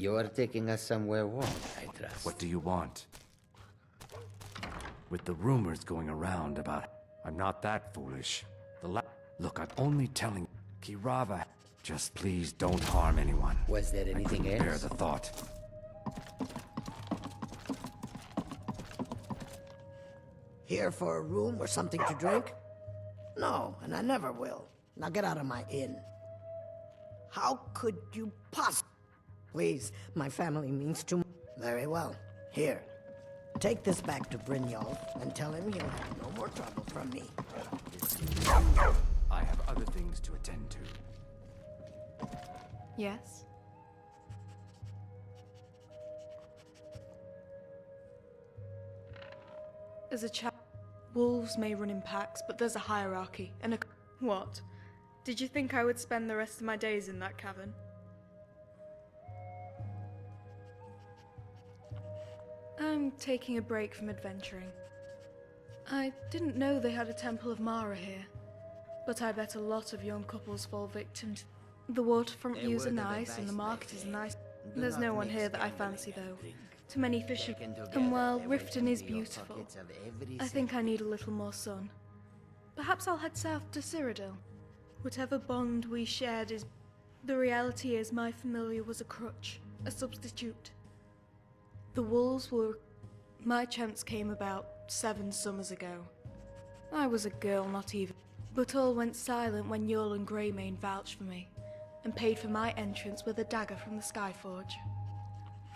You're taking us somewhere warm, I trust. What do you want? With the rumors going around about... I'm not that foolish. Look, I'm only telling... Kirava, just please don't harm anyone. Was there anything I couldn't bear else? the thought. Here for a room or something to drink? No, and I never will. Now get out of my inn. How could you possibly... Please, my family means too much. Very well. Here. Take this back to Brynjolf and tell him he'll have no more trouble from me. I have other things to attend to. Yes? As a child, wolves may run in packs, but there's a hierarchy and a... What? Did you think I would spend the rest of my days in that cavern? I'm taking a break from adventuring. I didn't know they had a Temple of Mara here, but I bet a lot of young couples fall victim to... The waterfront views are nice and the market is nice. There's no one here that I fancy though. Too many fishermen. And while Riften is beautiful, I think I need a little more sun. Perhaps I'll head south to Cyrodiil. Whatever bond we shared is... The reality is my familiar was a crutch, a substitute. The wolves were... My chance came about 7 summers ago. I was a girl, not even. But all went silent when Yule and Greymane vouched for me, and paid for my entrance with a dagger from the Skyforge.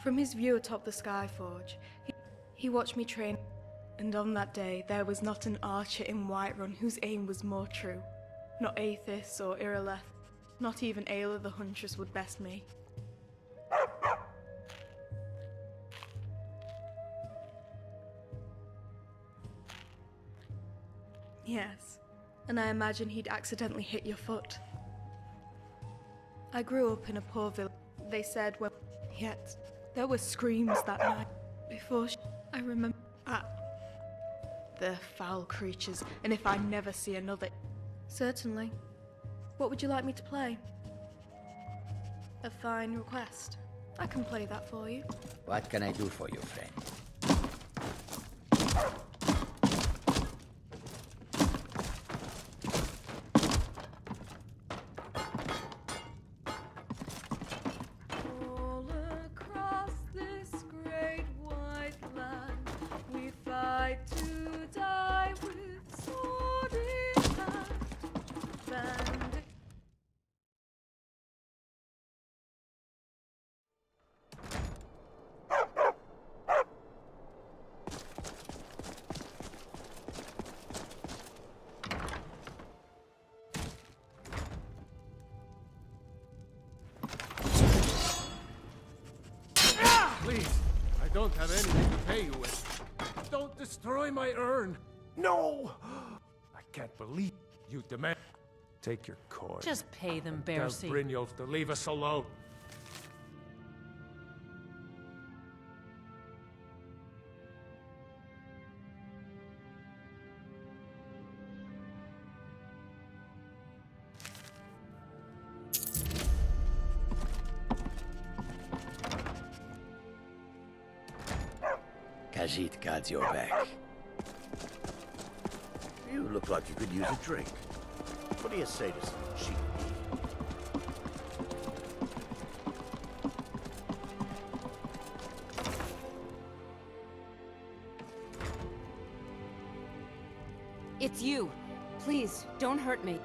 From his view atop the Skyforge, he watched me train, and on that day there was not an archer in Whiterun whose aim was more true. Not Aethys or Irileth, not even Ayla the Huntress would best me. Yes, and I imagine he'd accidentally hit your foot. I grew up in a poor village, they said, when... Yet, there were screams that night. Before I remember... The foul creatures, and if I never see another... Certainly. What would you like me to play? A fine request. I can play that for you. What can I do for you, friend? All across this great white land, we fight to die with sword in hand. Bandit. Please, I don't have anything to pay you with. Don't destroy my urn. No! I can't believe you demand... Take your coin. Just pay them, Tell Bercy. Brynjolf to leave us alone. Khajiit guards your back. You look like you could use a drink. What do you say to some cheap meat? It's you. Please, don't hurt me.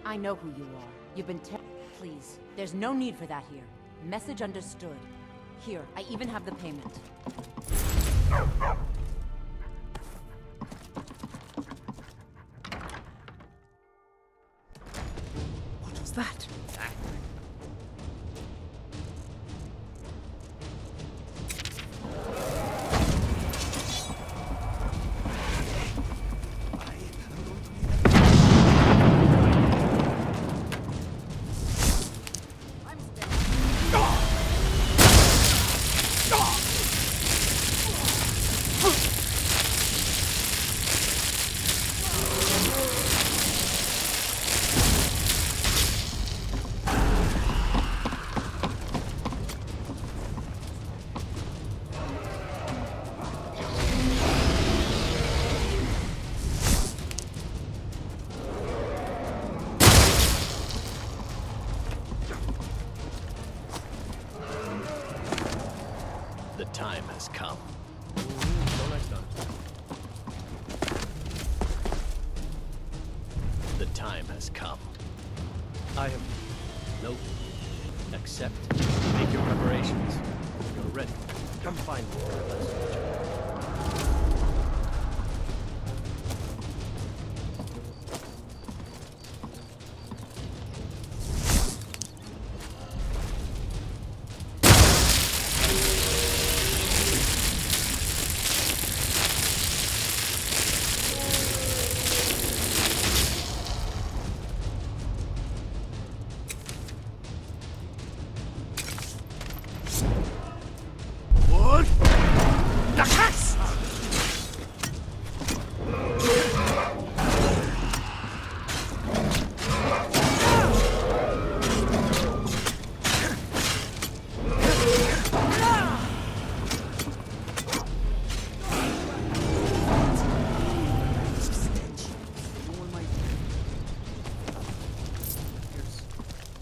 I know who you are. You've been Please, there's no need for that here. Message understood. Here, I even have the payment. What was that? time has come. Till next time. The time has come. I have... Nope. Accept. Make your preparations. You're ready. Come find me.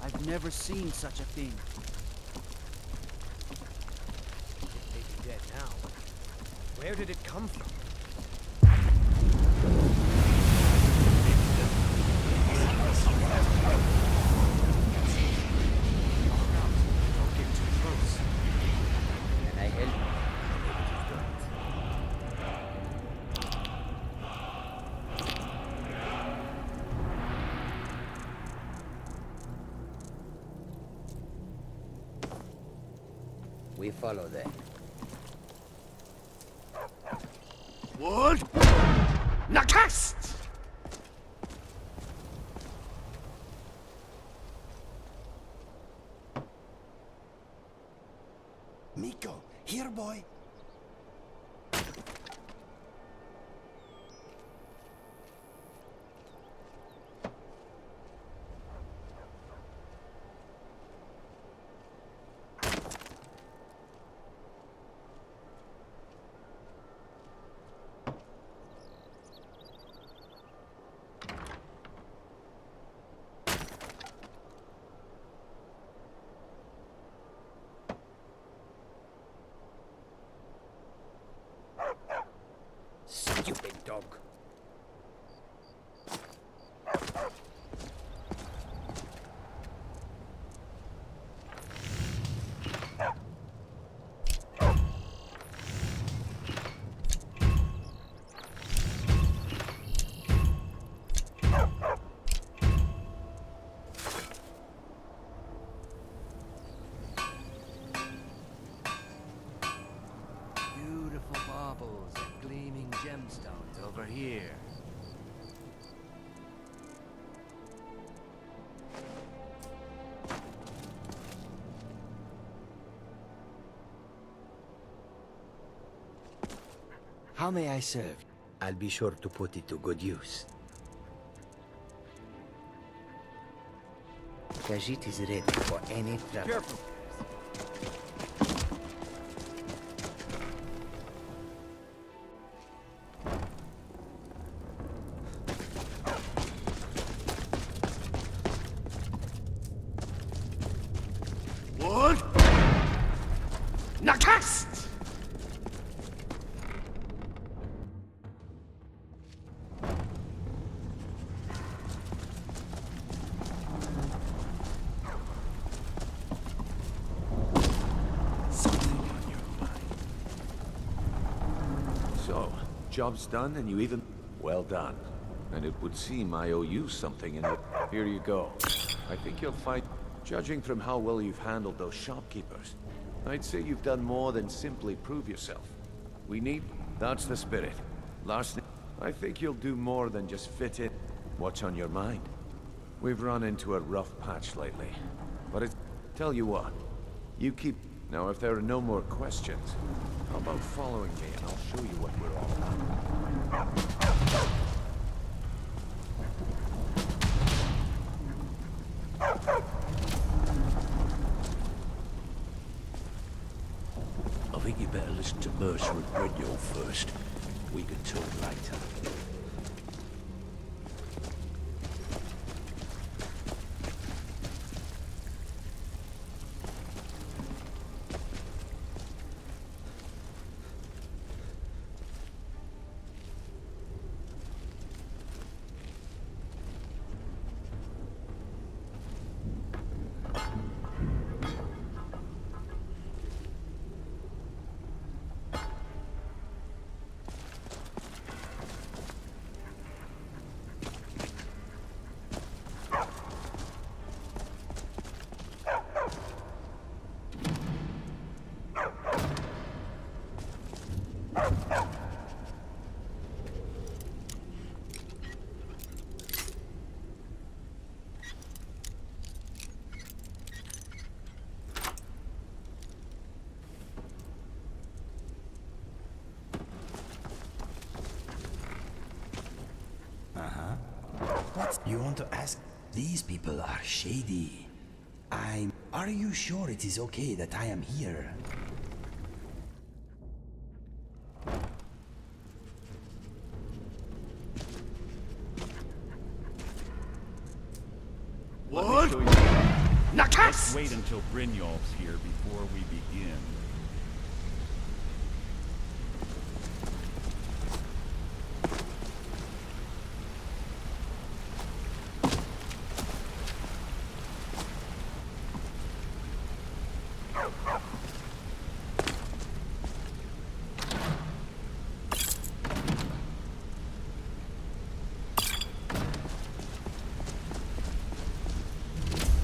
I've never seen such a thing. It may be dead now. Where did it come from? Don't get too close. Can I help? We follow them. What? Nakast! Miko, here, boy. Stupid dog. Beautiful baubles and gleaming gemstones over here. How may I serve? I'll be sure to put it to good use. Khajiit is ready for any trouble. Careful. What? Nakast! So, job's done and you even... Well done. And it would seem I owe you something in it. Here you go. I think you'll find... Judging from how well you've handled those shopkeepers, I'd say you've done more than simply prove yourself. We need... That's the spirit. Last... I think you'll do more than just fit in. What's on your mind? We've run into a rough patch lately. But it's... Tell you what. You keep... Now, if there are no more questions, how about following me and I'll show you what we're all about. I think you better listen to Mercer and Brignold first. We can talk later. want to ask, these people are shady. Are you sure it is okay that I am here? What? Let's wait until Brynjolf's here before we begin.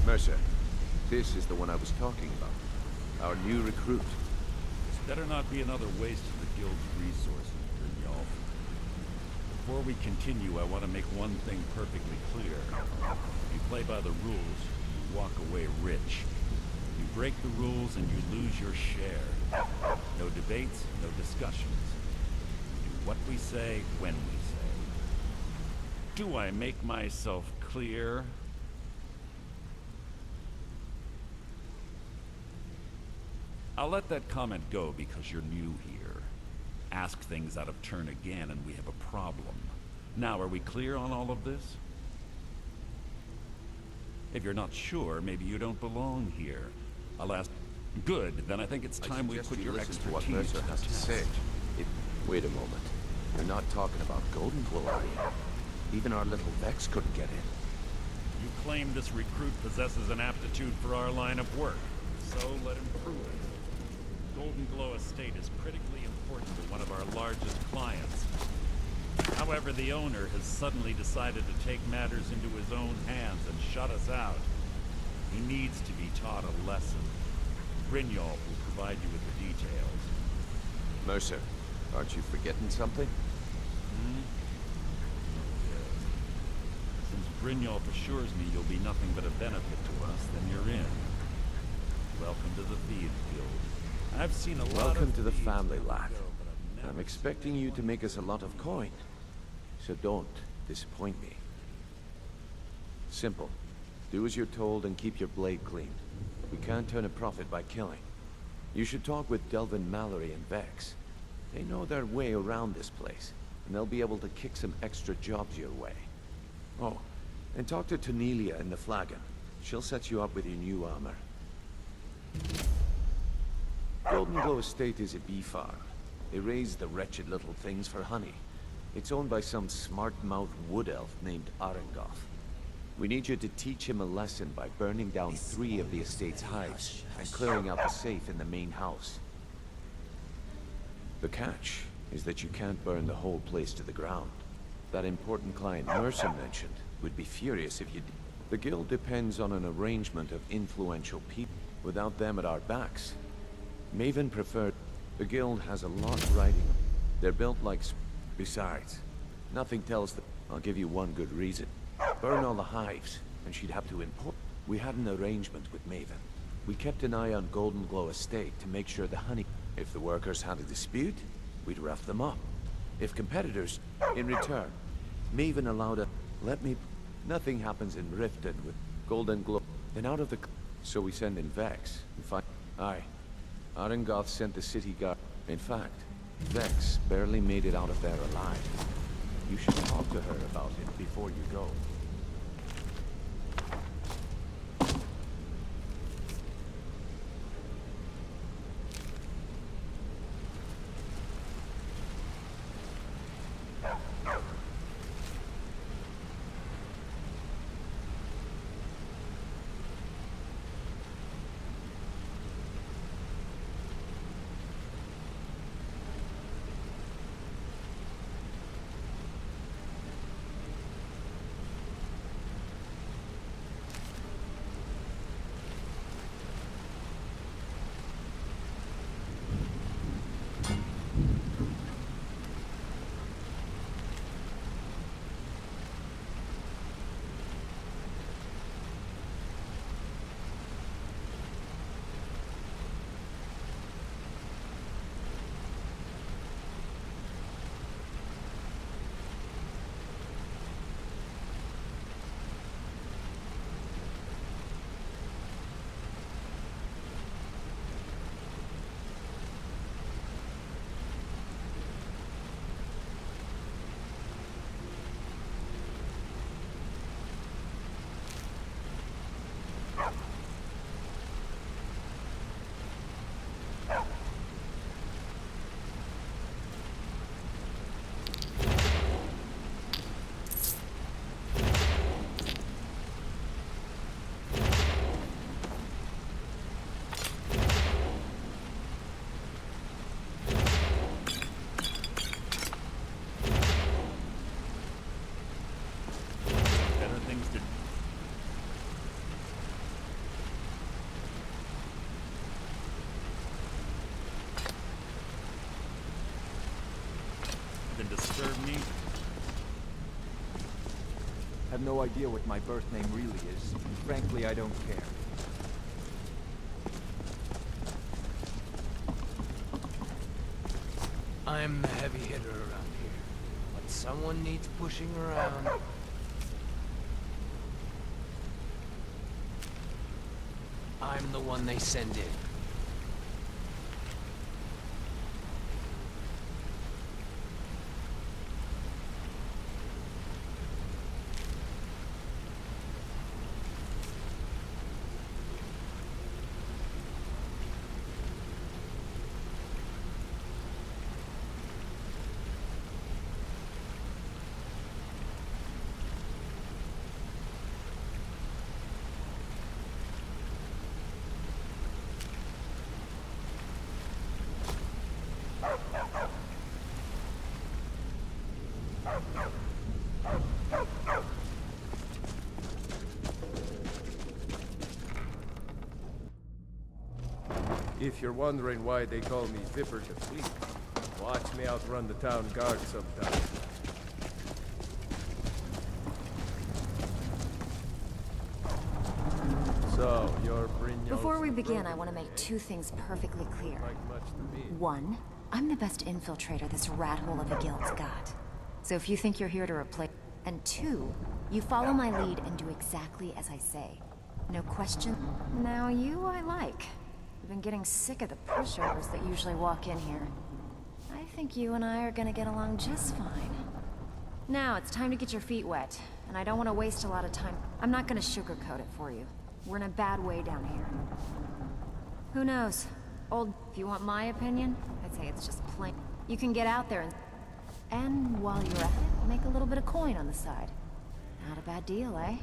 Mercer, this is the one I was talking about. Our new recruit. This better not be another waste of the guild's resources, Brynjolf. Before we continue, I want to make one thing perfectly clear. If you play by the rules, you walk away rich. You break the rules and you lose your share. No debates, no discussions. We do what we say, when we say. Do I make myself clear? I'll let that comment go because you're new here. Ask things out of turn again and we have a problem. Now, are we clear on all of this? If you're not sure, maybe you don't belong here. I'll ask... Good, then I think it's time we put your expertise to what Mercer has to say. Wait a moment. You're not talking about Golden Glow, are you? Even our little Vex couldn't get in. You claim this recruit possesses an aptitude for our line of work, so let him prove it. Golden Glow Estate is critically important to one of our largest clients. However, the owner has suddenly decided to take matters into his own hands and shut us out. He needs to be taught a lesson. Brynjolf will provide you with the details. Mercer, aren't you forgetting something? Yes. Since Brynjolf assures me you'll be nothing but a benefit to us, then you're in. Welcome to the Thieves Guild. I've seen a lot Welcome of to the thieves family, come and lad. go, but I've never I'm expecting you to make us a lot of coin. So don't disappoint me. Simple. Do as you're told and keep your blade clean. We can't turn a profit by killing. You should talk with Delvin Mallory and Vex. They know their way around this place, and they'll be able to kick some extra jobs your way. Oh, and talk to Tanelia in the Flagon. She'll set you up with your new armor. Golden Glow Estate is a bee farm. They raise the wretched little things for honey. It's owned by some smart-mouthed wood elf named Arengoth. We need you to teach him a lesson by burning down 3 of the estate's hives and clearing out the safe in the main house. The catch is that you can't burn the whole place to the ground. That important client Mercer mentioned would be furious if you did. The guild depends on an arrangement of influential people. Without them at our backs, Maven preferred... The guild has a lot riding. They're built like... Besides, nothing tells them... I'll give you one good reason. Burn all the hives, and she'd have to import... We had an arrangement with Maven. We kept an eye on Golden Glow Estate to make sure the honey... If the workers had a dispute, we'd rough them up. If competitors... In return, Maven allowed a... Let me... Nothing happens in Riften with Golden Glow. Then out of the... So we send in Vex and find... Aye. Arengoth sent the city guard. In fact, Vex barely made it out of there alive. You should talk to her about it before you go. serve me? Have no idea what my birth name really is, and frankly, I don't care. I'm the heavy hitter around here, but someone needs pushing around. I'm the one they send in. If you're wondering why they call me Vipper the Fleet, watch me outrun the town guard sometime. So, you're Brynjolf's... Before we begin, I want to make two things perfectly clear. One, I'm the best infiltrator this rat hole of a guild's got. So if you think you're here to replace... And two, you follow my lead and do exactly as I say. No question. Now you I like. I've been getting sick of the pushovers that usually walk in here. I think you and I are gonna get along just fine. Now, it's time to get your feet wet, and I don't want to waste a lot of time. I'm not gonna sugarcoat it for you. We're in a bad way down here. Who knows? If you want my opinion, I'd say it's just plain. You can get out there and while you're at it, make a little bit of coin on the side. Not a bad deal, eh?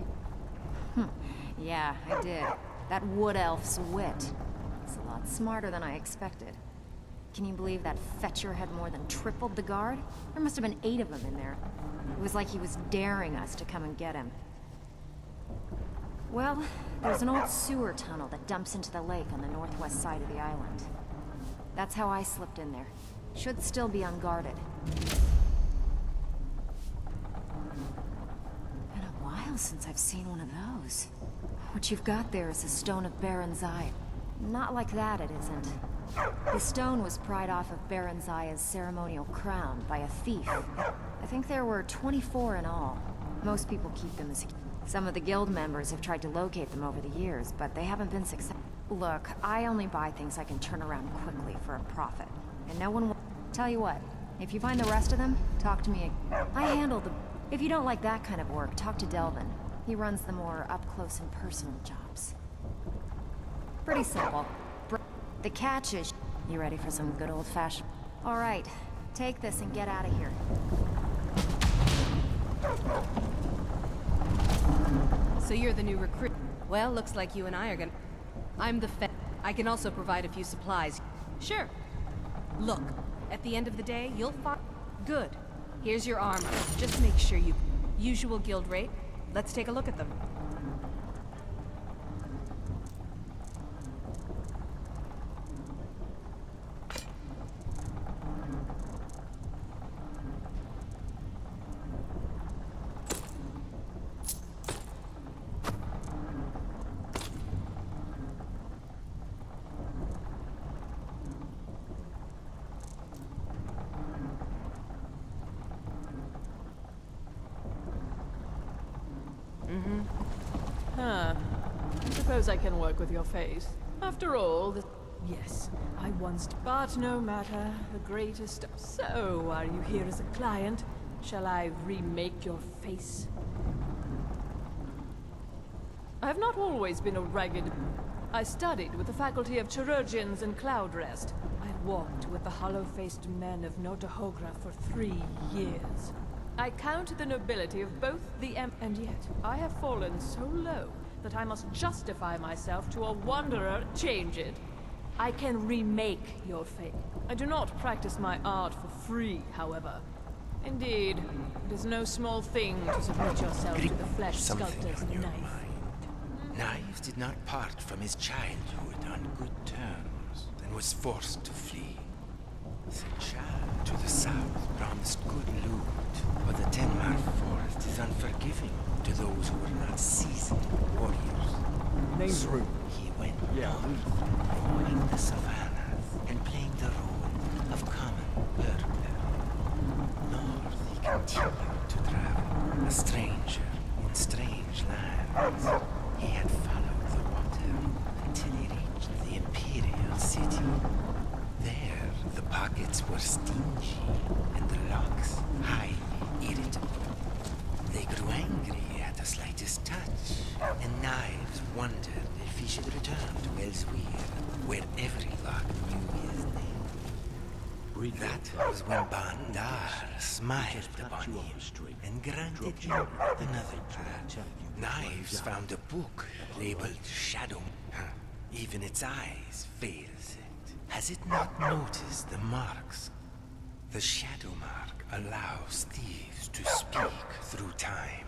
Yeah, I did. That wood elf's wit. It's a lot smarter than I expected. Can you believe that fetcher had more than tripled the guard? There must have been 8 of them in there. It was like he was daring us to come and get him. Well, there's an old sewer tunnel that dumps into the lake on the northwest side of the island. That's how I slipped in there. Should still be unguarded. Been a while since I've seen one of those. What you've got there is a stone of Baron Zaya. Not like that, it isn't. The stone was pried off of Baron Zaya's ceremonial crown by a thief. I think there were 24 in all. Most people keep them as... Some of the guild members have tried to locate them over the years, but they haven't been successful. Look, I only buy things I can turn around quickly for a profit. And no one will... Tell you what, if you find the rest of them, talk to me. I handle the... If you don't like that kind of work, talk to Delvin. He runs the more up-close and personal jobs. Pretty simple. The catch is... You ready for some good old-fashioned... All right, take this and get out of here. So you're the new recruit. Well, looks like you and I are gonna... I'm the I can also provide a few supplies. Sure. Look, at the end of the day, you'll find... Good. Here's your armor. Just make sure you... Usual guild rate. Let's take a look at them. I suppose I can work with your face. After all, yes, I once... But no matter, the greatest... So, are you here as a client? Shall I remake your face? I have not always been a ragged... I studied with the faculty of chirurgeons and cloud rest. I walked with the hollow-faced men of Notahogra for 3 years. I count the nobility of both the and yet I have fallen so low that I must justify myself to a wanderer. Change it. I can remake your fate. I do not practice my art for free, however. Indeed, it is no small thing to submit yourself to the flesh sculptor's knife. Knives did not part from his childhood on good terms, and was forced to flee. The child to the south promised good loot, but the Tenmark forest is unforgiving to those who are not seasoned warriors. Name's Root. He went Yeah, north, avoiding the savannas and playing the role of common burglar. North he continued to travel, a stranger in strange lands. He had followed the water until he reached the Imperial City. There, the pockets were stingy and the locks highly irritable. They grew angry at the slightest touch, and Knives wondered if he should return to Elsewhere, where every lock knew his name. That was when Bandar smiled upon him and granted him another plan. Knives found a book labeled Shadow. Even its eyes fails it. Has it not noticed the marks? The Shadow Mark allows thieves to speak through time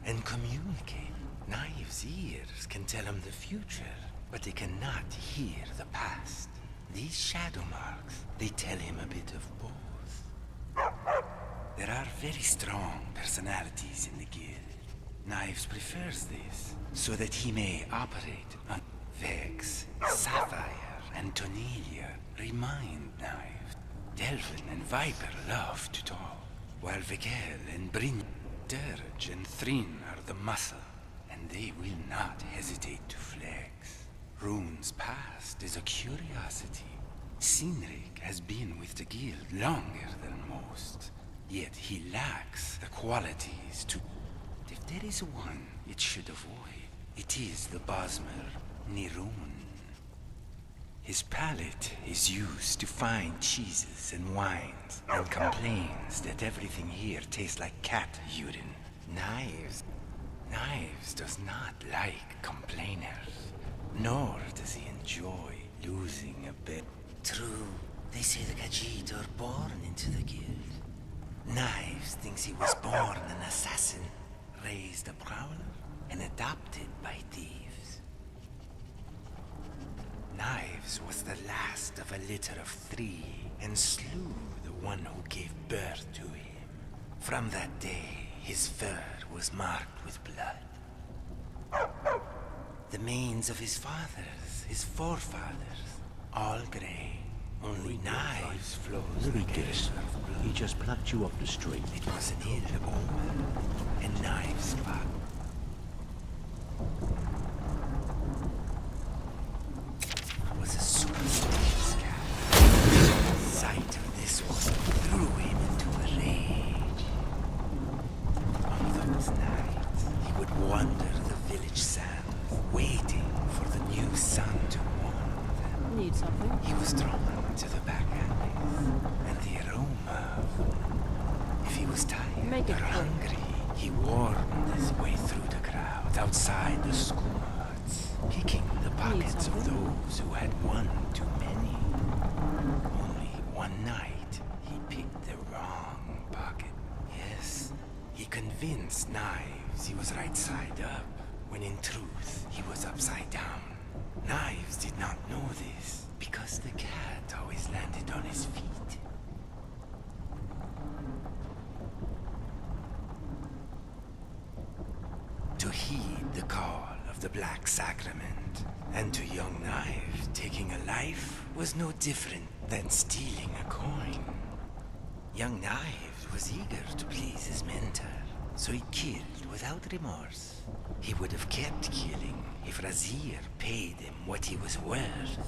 and communicate. Knives' ears can tell him the future, but they cannot hear the past. These Shadow Marks, they tell him a bit of both. There are very strong personalities in the guild. Knives prefers this, so that he may operate on Vex, Sapphire, and Tonelia. Remind Knives. Delvin and Viper love to talk, while Vigel and Bryn, Dirge and Thrin are the muscle, and they will not hesitate to flex. Rune's past is a curiosity. Cynric has been with the guild longer than most, yet he lacks the qualities to... If there is one it should avoid, it is the Bosmer Nirun. His palate is used to fine cheeses and wines, and complains that everything here tastes like cat urine. Knives does not like complainers, nor does he enjoy losing a bit. True, they say the Khajiit are born into the guild. Knives thinks he was born an assassin, raised a prowler, and adopted by thieves. Knives was the last of a litter of 3, and slew the one who gave birth to him. From that day, his fur was marked with blood. The manes of his fathers, his forefathers, all grey. Only Knives flows like a river of blood. He just plucked you off the street. It was an ill omen, and Knives fought. I was a superstitious cat. The sight of this was threw him into a rage. On those nights, he would wander the village sands, waiting for the new sun to warm them. Need something? He was drawn to the back alleys, and the aroma of... If he was tired or hungry, he warmed his way through the crowd outside the school huts, picking the pockets of those who had one too many. Only one night, he picked the wrong pocket. Yes, he convinced Knives he was right side up, when in truth, he was upside down. Knives did not know this, because the cat always landed on his feet. To heed the call of the Black Sacrament, and to young Knives, taking a life was no different than stealing a coin. Young Knives was eager to please his mentor, so he killed without remorse. He would have kept killing if Razir paid him what he was worth.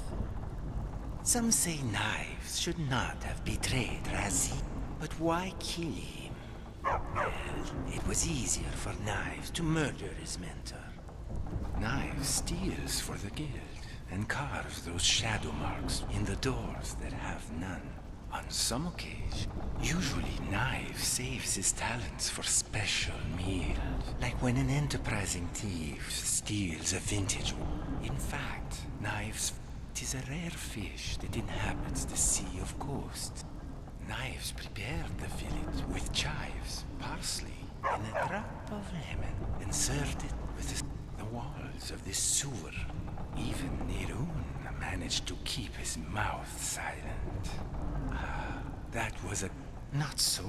Some say Knives should not have betrayed Razir, but why kill him? Well, it was easier for Knives to murder his mentor. Knives steals for the guild and carves those shadow marks in the doors that have none. On some occasion, usually Knives saves his talents for special meals, like when an enterprising thief steals a vintage one. In fact, Knives is a rare fish that inhabits the Sea of Ghosts. Knives prepared the fillet with chives, parsley, and a drop of lemon, and served it with the walls of this sewer. Even Nirun, a man managed to keep his mouth silent. That was a... Not so,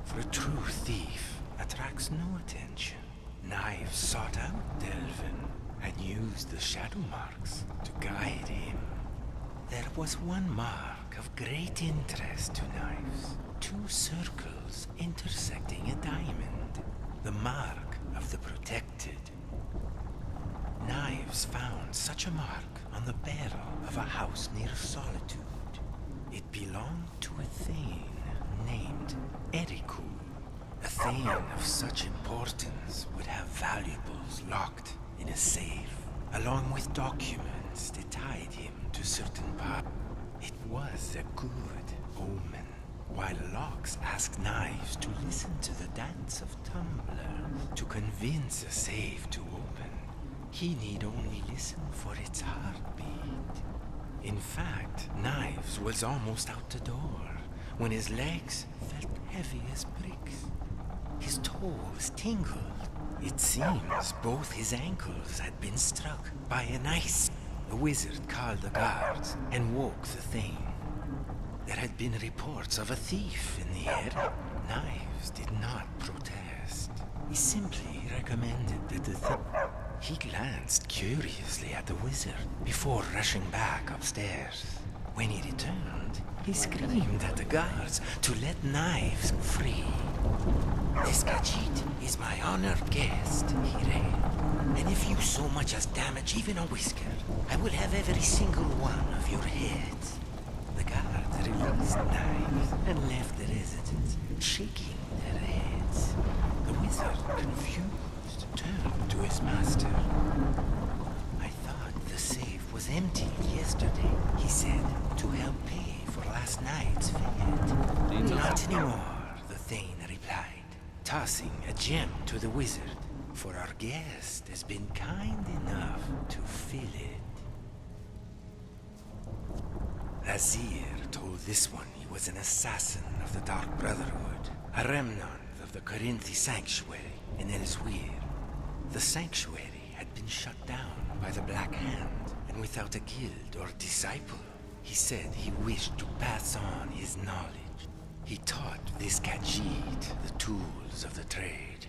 for a true thief attracts no attention. Knives sought out Delvin and used the shadow marks to guide him. There was one mark of great interest to Knives. 2 circles intersecting a diamond. The mark of the protected. Knives found such a mark on the barrel of a house near Solitude. It belonged to a Thane named Eriku. A Thane of such importance would have valuables locked in a safe, along with documents that tied him to certain parts. It was a good omen. While Locks asked Knives to listen to the dance of Tumbler to convince a safe to open, he need only listen for its heartbeat. In fact, Knives was almost out the door when his legs felt heavy as bricks. His toes tingled. It seems both his ankles had been struck by an ice. The wizard called the guards and woke the Thane. There had been reports of a thief in the area. Knives did not protest. He simply recommended that He glanced curiously at the wizard before rushing back upstairs. When he returned, he screamed at the guards to let Knives free. "This Khajiit is my honored guest," he read. "And if you so much as damage even a whisker, I will have every single one of your heads." The guards released Knives and left the residence, shaking their heads. The wizard, confused, turned to his master. "I thought the safe was empty yesterday," he said, "to help pay for last night's fete." "Not anymore," the Thane replied, tossing a gem to the wizard, "for our guest has been kind enough to fill it." Azir told this one he was an assassin of the Dark Brotherhood, a remnant of the Corinthi Sanctuary in Elsweyr. The sanctuary had been shut down by the Black Hand, and without a guild or disciple, he said he wished to pass on his knowledge. He taught this Khajiit the tools of the trade,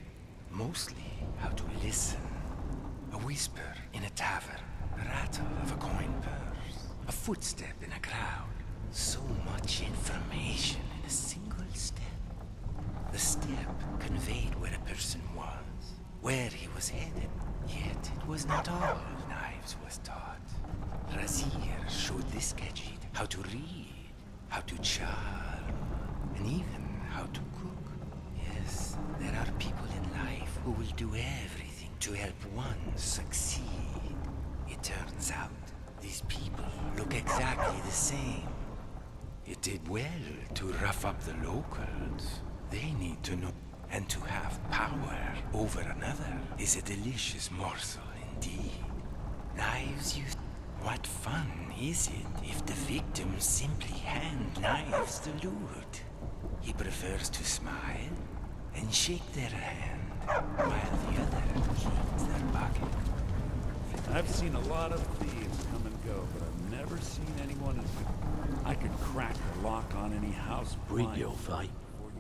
mostly how to listen. A whisper in a tavern, a rattle of a coin purse, a footstep in a crowd. So much information in a single step. The step conveyed where a person was, where he was headed. Yet it was not all Knives was taught. Razir showed this Khajiit how to read, how to charm, and even how to cook. Yes, there are people in life who will do everything to help one succeed. It turns out these people look exactly the same. It did well to rough up the locals. They need to know, and to have power over another is a delicious morsel indeed. Knives used... What fun is it if the victims simply hand Knives the loot? He prefers to smile and shake their hand, while the other cleans their pocket. I've seen a lot of thieves come and go, but I've never seen anyone as good. I could crack a lock on any house Read blind. your fate.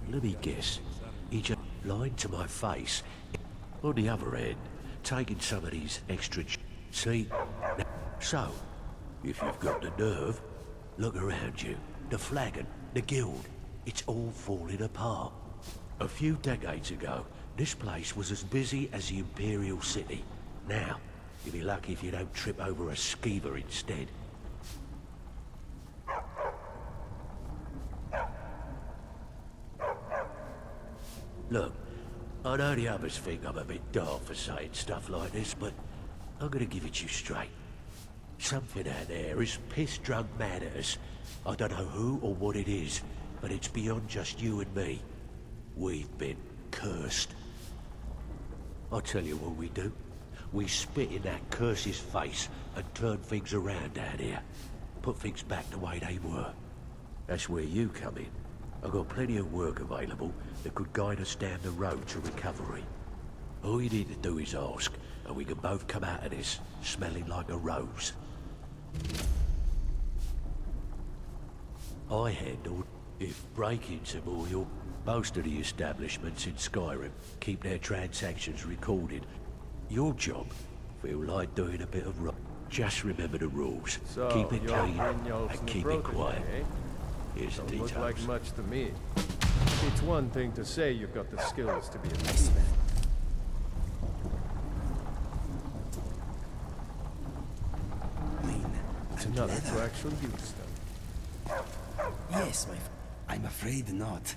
Let me guess. He just lied to my face. On the other hand, taking some of these extra see? So, if you've got the nerve, look around you. The flagon, the guild, it's all falling apart. A few decades ago, this place was as busy as the Imperial City. Now, you'll be lucky if you don't trip over a skeever instead. Look, I know the others think I'm a bit dark for saying stuff like this, but I'm gonna give it you straight. Something out there is piss-drunk mad at us. I don't know who or what it is, but it's beyond just you and me. We've been cursed. I'll tell you what we do. We spit in that curse's face and turn things around down here. Put things back the way they were. That's where you come in. I've got plenty of work available that could guide us down the road to recovery. All you need to do is ask, and we can both come out of this smelling like a rose. I handled. If break-ins are more your... Most of the establishments in Skyrim keep their transactions recorded. Your job, feel like doing a bit of... Just remember the rules. So, Keep it you're clean Brynjolf's and keep it protege, quiet. eh? Here's the Don't look details. like much to me. It's one thing to say you've got the skills to be a thief. It's another to actually use them. Yes, I'm afraid not.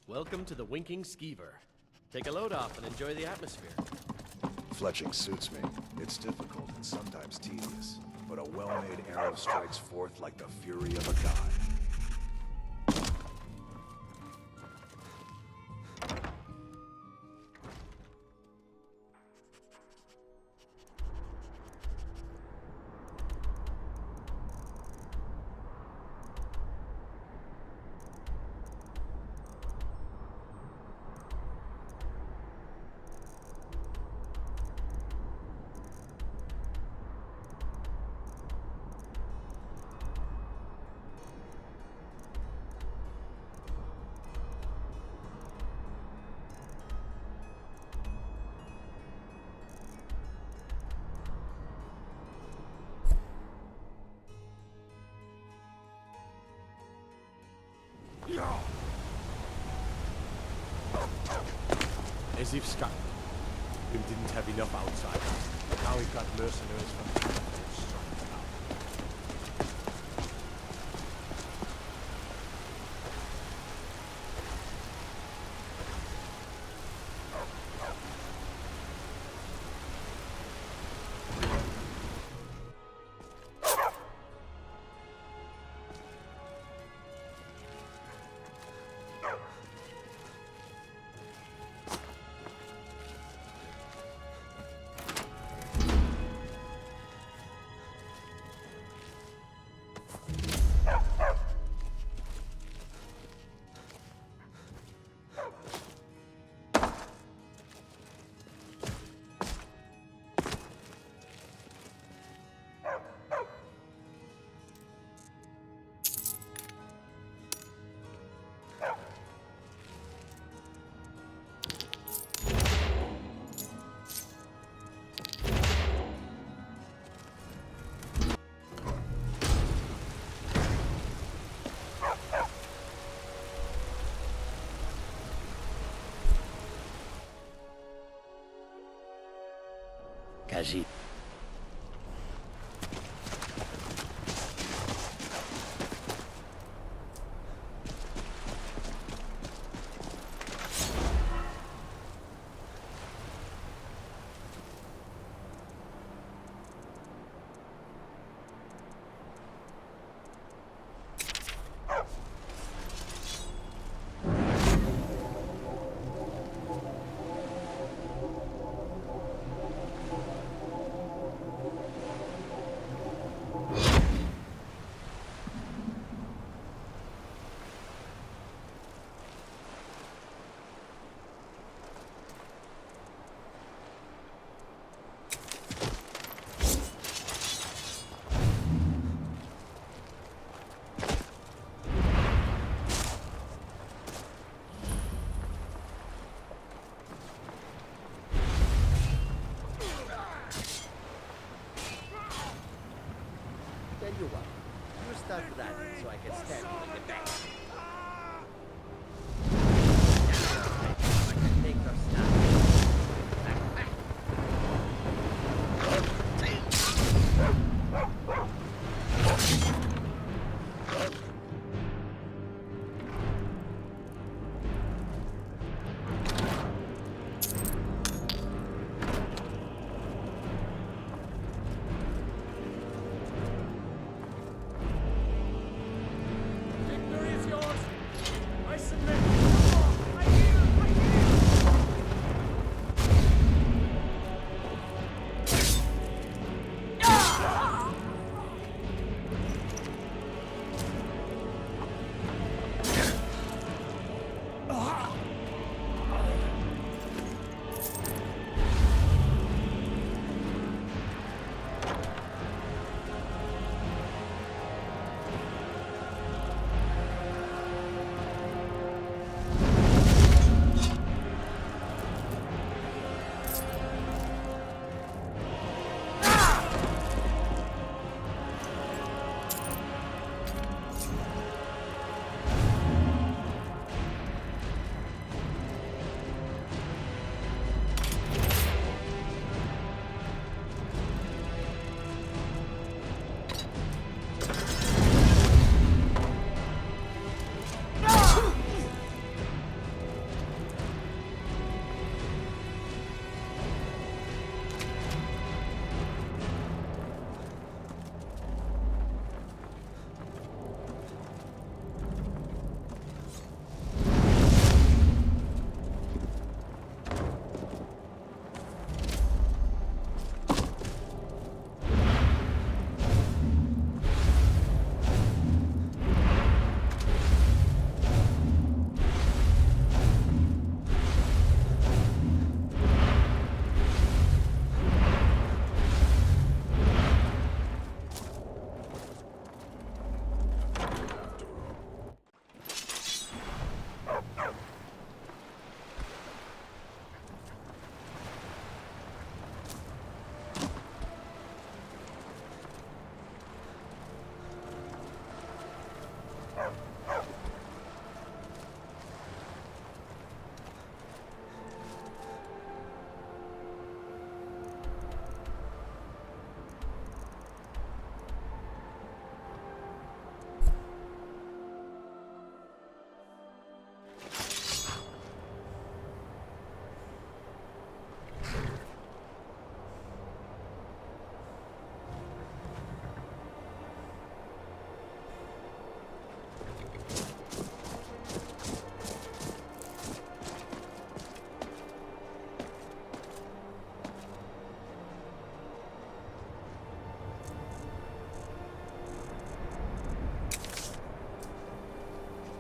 Welcome to the Winking Skeever. Take a load off and enjoy the atmosphere. Fletching suits me. It's difficult and sometimes tedious, but a well-made arrow strikes forth like the fury of a god. As if Skyrim didn't have enough outsiders. Now we've got mercenaries from strutting about. Kazi. Tell you what, you start running so I can stab you in the back. I can take your stuff. Victory is yours!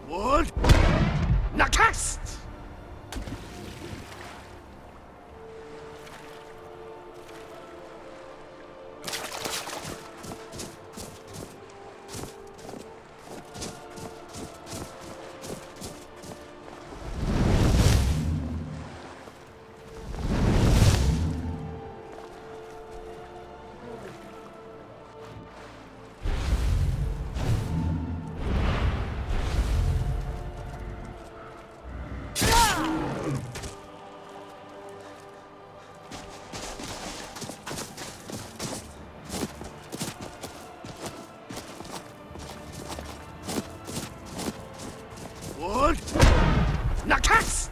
Wood! Nakast! Wood! Nakast!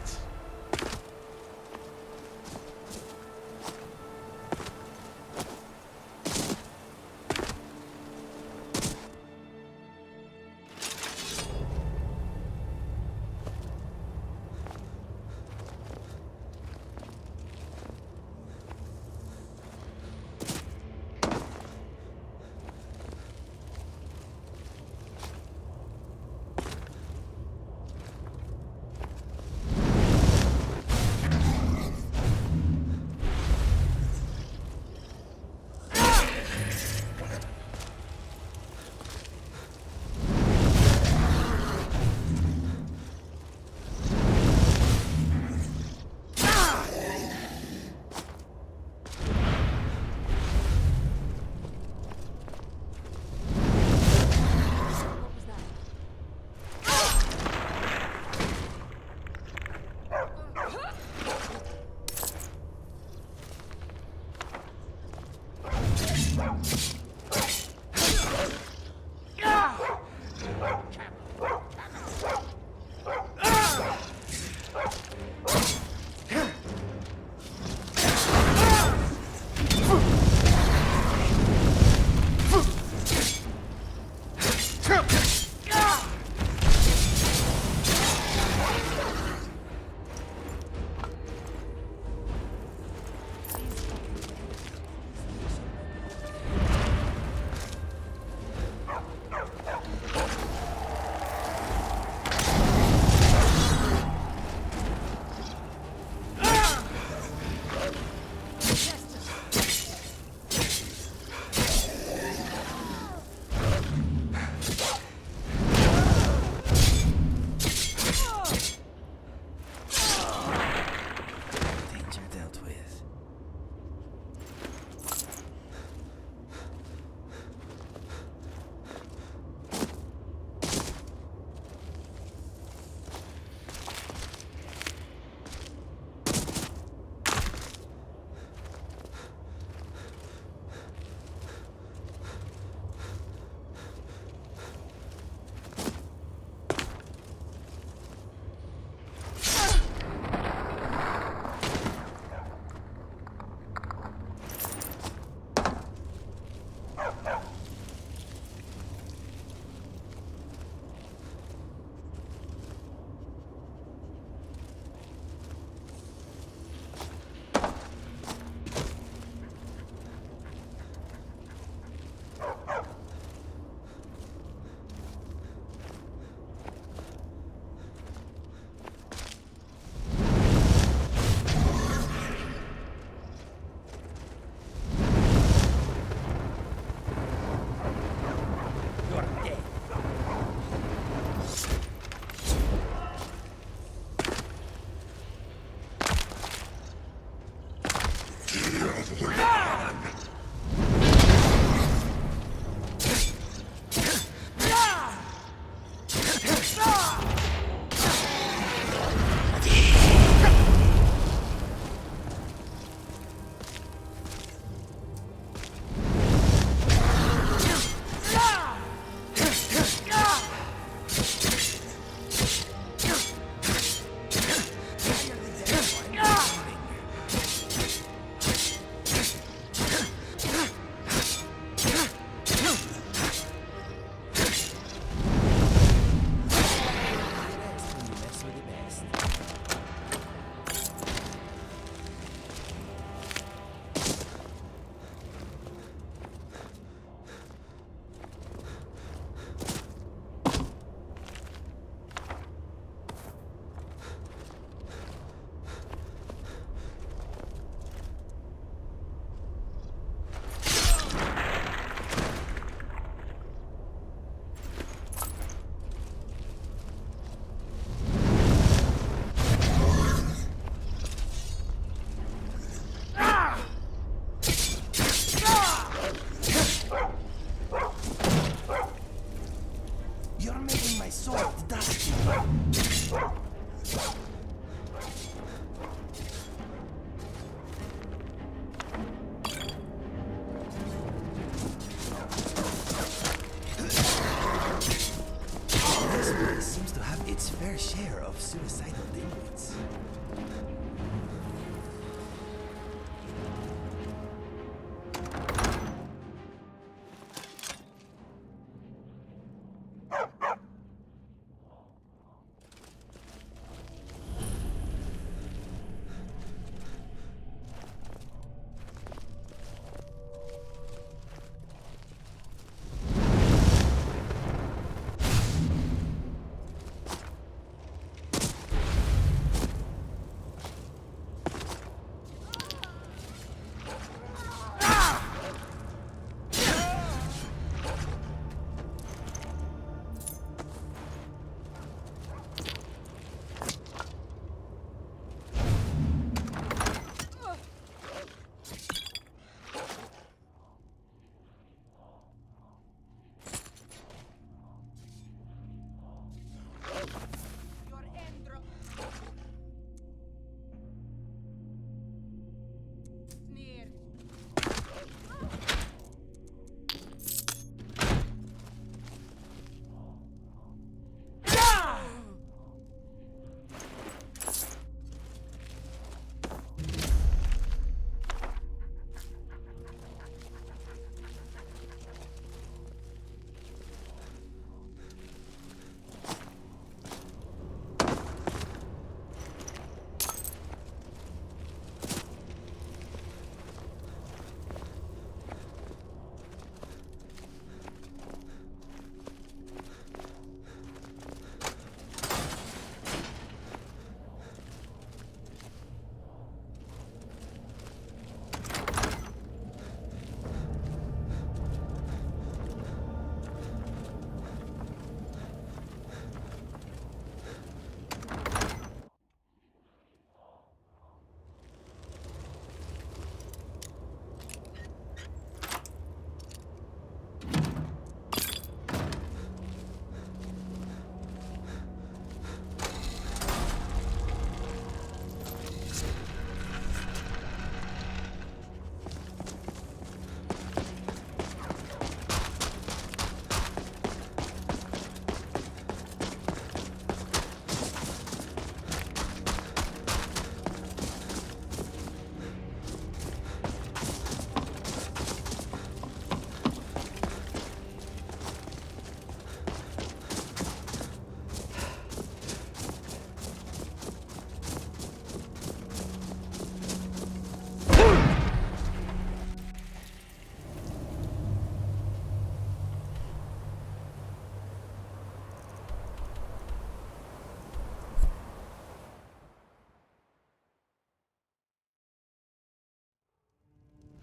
city seems to have its fair share of suicidal delinquents.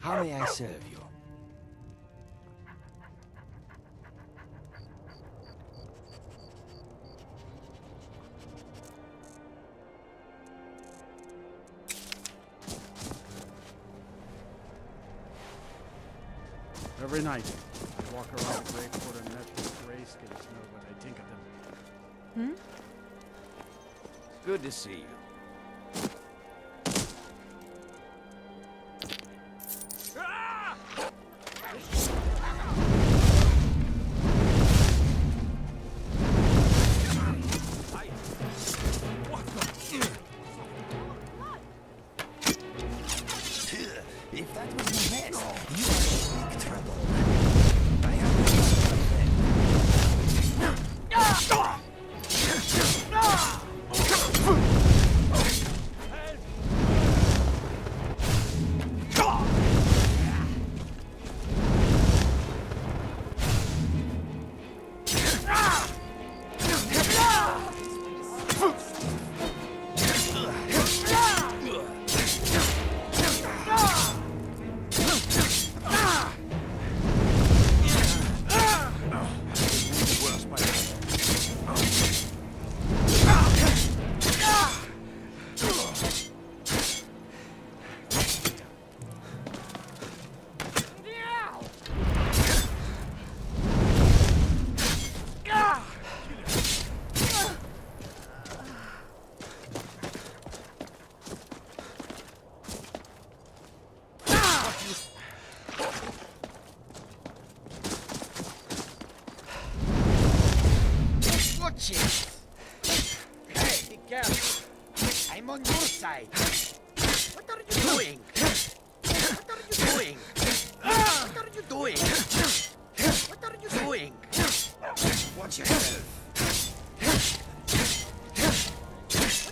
How may I serve you? Every night, I walk around the Great Quarter and met with grayscales know what I think of them. Good to see you. If that was the best, you are in big trouble. I have bitches! Hey, be careful! I'm on your side! What are you doing? What are you doing? What are you doing? What are you doing? Watch yourself.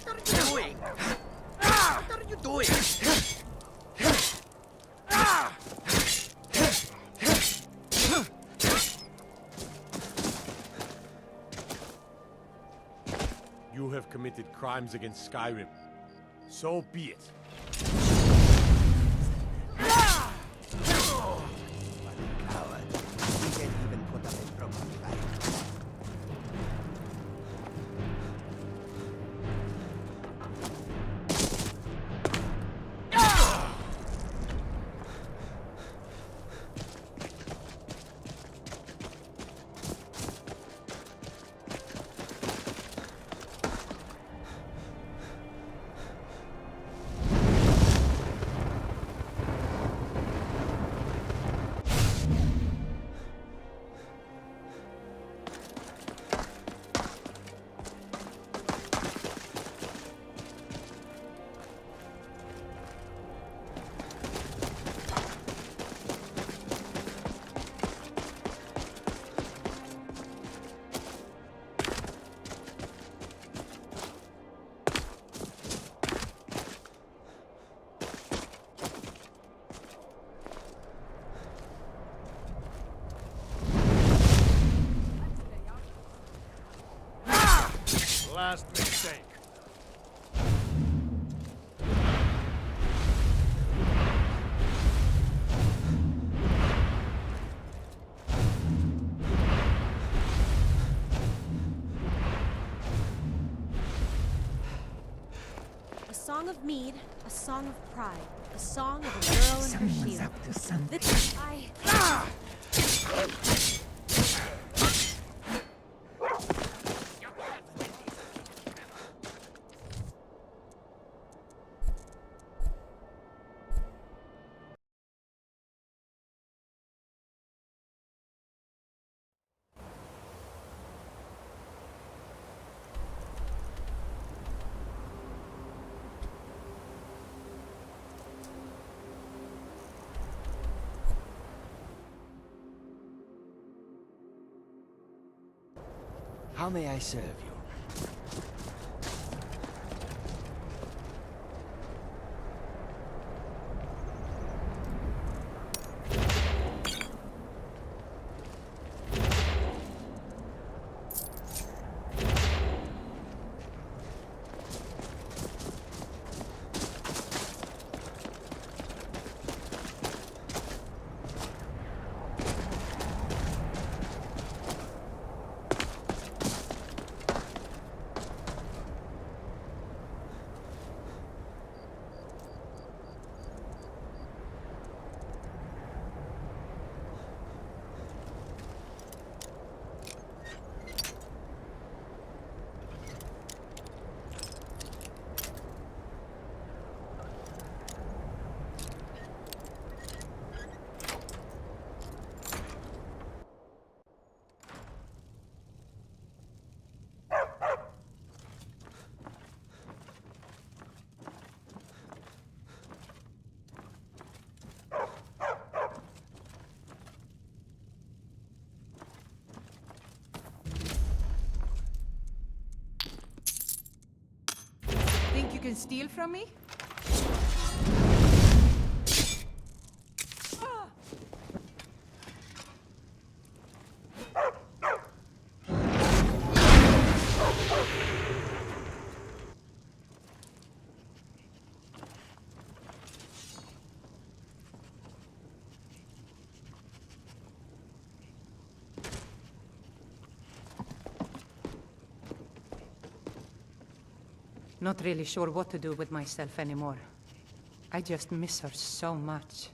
What are you doing? What are you doing? You have committed crimes against Skyrim. So be it. Coward. He didn't even put up a proper fight. Last mistake. A song of mead, a song of pride, a song of a girl and her shield. Up to something. How may I serve you? Think you can steal from me? Not really sure what to do with myself anymore. I just miss her so much.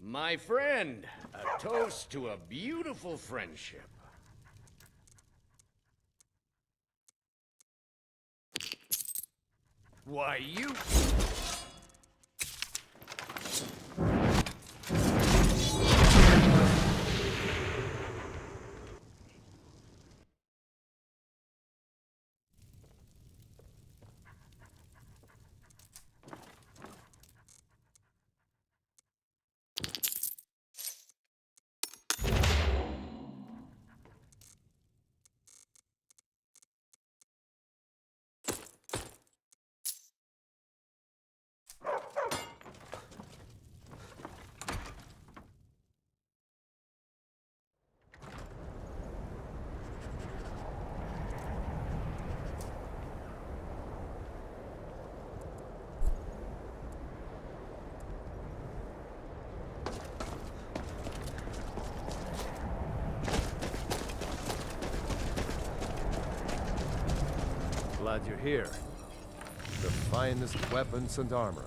My friend, a toast to a beautiful friendship. Why, you... Glad you're here. The finest weapons and armor.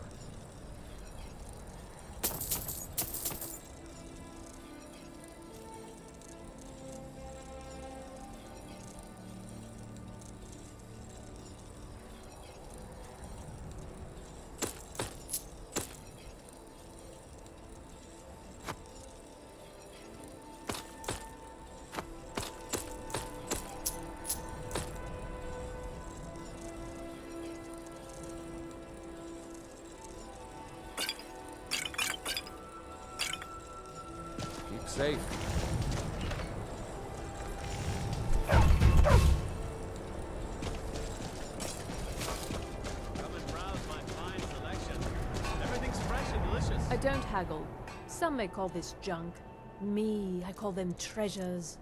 Keep safe. I don't haggle. Some may call this junk. Me, I call them treasures.